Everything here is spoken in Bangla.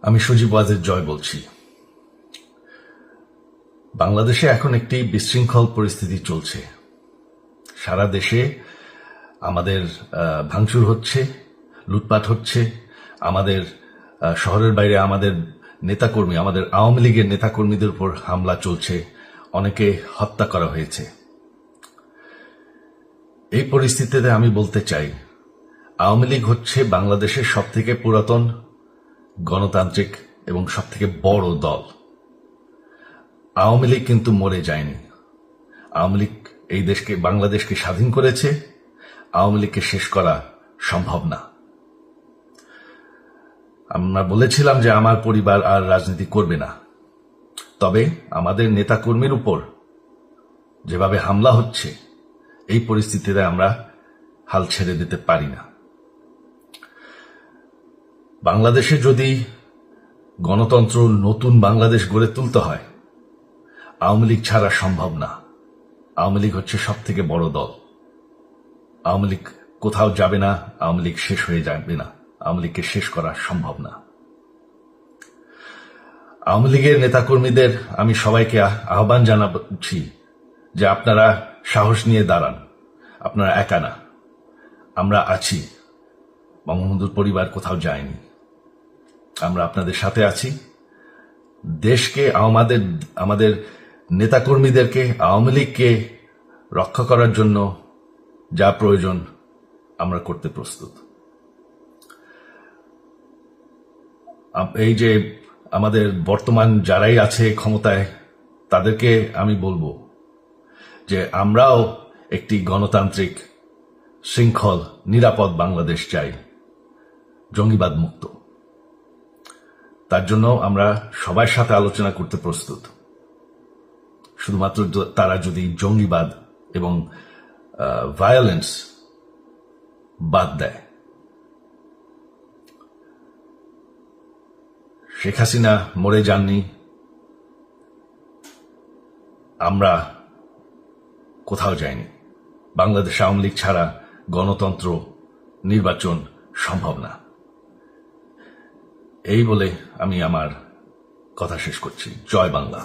আমি সজীব ওয়াজেদ জয় বলছি। বাংলাদেশে এখন একটি বিশৃঙ্খল পরিস্থিতি চলছে। সারা দেশে আমাদের ভাঙচুর হচ্ছে, লুটপাট হচ্ছে, আমাদের শহরের বাইরে আমাদের নেতাকর্মী, আমাদের আওয়ামী লীগের নেতাকর্মীদের উপর হামলা চলছে, অনেকে হত্যা করা হয়েছে। এই পরিস্থিতিতে আমি বলতে চাই, আওয়ামী লীগ হচ্ছে বাংলাদেশের সবথেকে পুরাতন গণতান্ত্রিক এবং সবথেকে বড় দল। আওয়ামী লীগ কিন্তু মরে যায়নি। আওয়ামী লীগ এই দেশকে, বাংলাদেশকে স্বাধীন করেছে। আওয়ামী লীগকে শেষ করা সম্ভব না। আমরা বলেছিলাম যে আমার পরিবার আর রাজনীতি করবে না, তবে আমাদের নেতাকর্মীর উপর যেভাবে হামলা হচ্ছে, এই পরিস্থিতিতে আমরা হাল ছেড়ে দিতে পারি না। বাংলাদেশে যদি গণতন্ত্র, নতুন বাংলাদেশ গড়ে তুলতে হয়, আওয়ামী লীগ ছাড়া সম্ভব না। আওয়ামী লীগ হচ্ছে সব থেকে বড় দল। আওয়ামী লীগ কোথাও যাবে না, আওয়ামী লীগ শেষ হয়ে যাবে না। আওয়ামী লীগকে শেষ করা সম্ভব না। আওয়ামী লীগের নেতাকর্মীদের আমি সবাইকে আহ্বান জানাচ্ছি যে আপনারা সাহস নিয়ে দাঁড়ান। আপনারা একা না, আমরা আছি। বঙ্গবন্ধুর পরিবার কোথাও যায়নি, আমরা আপনাদের সাথে আছি। দেশকে, আমাদের নেতাকর্মীদেরকে, আওয়ামী লীগকে রক্ষা করার জন্য যা প্রয়োজন আমরা করতে প্রস্তুত। এই যে আমাদের বর্তমান যারাই আছে ক্ষমতায়, তাদেরকে আমি বলবো যে আমরাও একটি গণতান্ত্রিক, শৃঙ্খল, নিরাপদ বাংলাদেশ চাই, জঙ্গিবাদ মুক্ত। তার জন্য আমরা সবার সাথে আলোচনা করতে প্রস্তুত। শুধুমাত্র তারা যদি জঙ্গিবাদ এবং ভায়োলেন্স বাদ দেয়। শেখ হাসিনা মরে যাননি, আমরা কোথাও যাইনি। বাংলাদেশ আওয়ামী লীগ ছাড়া গণতন্ত্র, নির্বাচন সম্ভব না। এই বলে আমি আমার কথা শেষ করছি। জয় বাংলা।